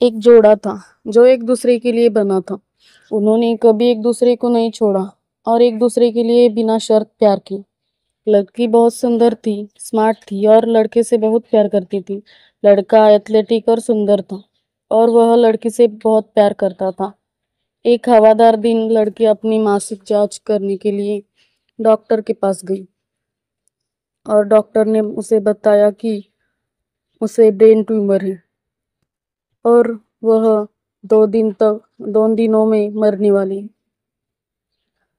एक जोड़ा था जो एक दूसरे के लिए बना था। उन्होंने कभी एक दूसरे को नहीं छोड़ा और एक दूसरे के लिए बिना शर्त प्यार किया। लड़की बहुत सुंदर थी, स्मार्ट थी और लड़के से बहुत प्यार करती थी। लड़का एथलेटिक और सुंदर था और वह लड़की से बहुत प्यार करता था। एक हवादार दिन लड़की अपनी मासिक जांच करने के लिए डॉक्टर के पास गई और डॉक्टर ने उसे बताया कि उसे ब्रेन ट्यूमर है और वह 2 दिनों में मरने वाली है।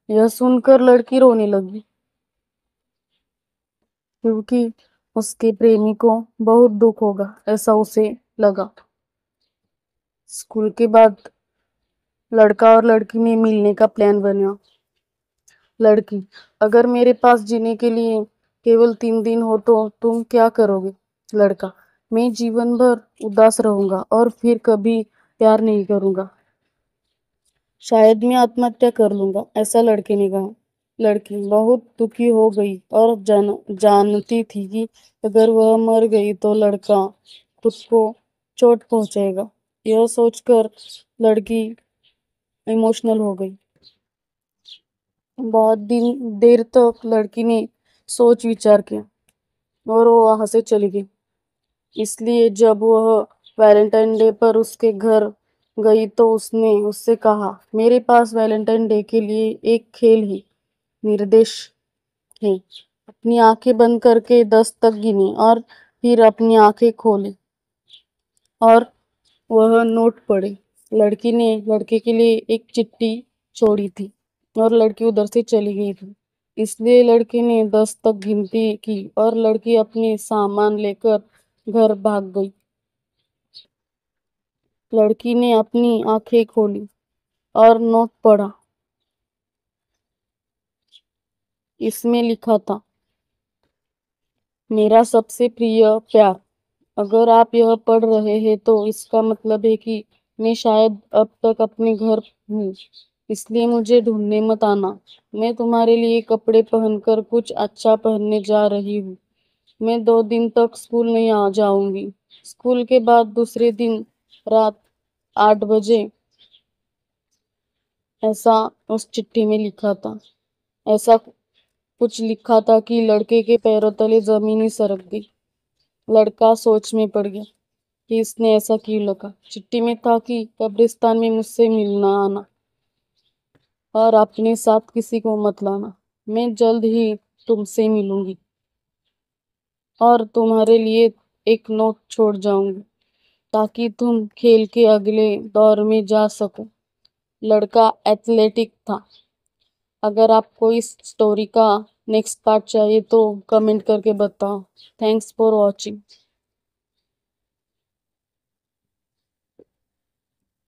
यह सुनकर लड़की रोने लगी क्योंकि उसके प्रेमी को बहुत दुख होगा, ऐसा उसे लगा। स्कूल के बाद लड़का और लड़की में मिलने का प्लान बना। लड़की: अगर मेरे पास जीने के लिए केवल 3 दिन हो तो तुम क्या करोगे? लड़का: मैं जीवन भर उदास रहूंगा और फिर कभी प्यार नहीं करूंगा। शायद मैं आत्महत्या कर लूंगा, ऐसा लड़के ने कहा। लड़की बहुत दुखी हो गई और जानती थी कि अगर वह मर गई तो लड़का खुद को चोट पहुंचाएगा। यह सोचकर लड़की इमोशनल हो गई। बहुत देर तक लड़की ने सोच विचार किया और वो वहां से चली गई। इसलिए जब वह वैलेंटाइन डे पर उसके घर गई तो उसने उससे कहा, मेरे पास वैलेंटाइन डे के लिए एक खेल है, निर्देश है। अपनी आंखें बंद करके 10 तक गिने और फिर अपनी आंखें खोले और वह नोट पढ़े। लड़की ने लड़के के लिए एक चिट्ठी छोड़ी थी और लड़की उधर से चली गई थी। इसलिए लड़के ने 10 तक गिनती की और लड़की अपने सामान लेकर घर भाग गई। लड़की ने अपनी आंखें खोली और नोट पढ़ा। इसमें लिखा था, मेरा सबसे प्रिय प्यार। अगर आप यह पढ़ रहे हैं तो इसका मतलब है कि मैं शायद अब तक अपने घर हूँ, इसलिए मुझे ढूंढने मत आना। मैं तुम्हारे लिए कपड़े पहनकर कुछ अच्छा पहनने जा रही हूँ। मैं 2 दिन तक स्कूल नहीं आ जाऊंगी। स्कूल के बाद दूसरे दिन रात 8 बजे। ऐसा उस चिट्ठी में लिखा था। ऐसा कुछ लिखा था कि लड़के के पैरों तले जमीन ही सरक गई। लड़का सोच में पड़ गया कि इसने ऐसा क्यों लिखा। चिट्ठी में था कि कब्रिस्तान में मुझसे मिलना आना और अपने साथ किसी को मत लाना। मैं जल्द ही तुमसे मिलूंगी और तुम्हारे लिए एक नोट छोड़ जाऊंगी ताकि तुम खेल के अगले दौर में जा सको। लड़का एथलेटिक था। अगर आपको इस स्टोरी का नेक्स्ट पार्ट चाहिए तो कमेंट करके बताओ। Thanks for watching.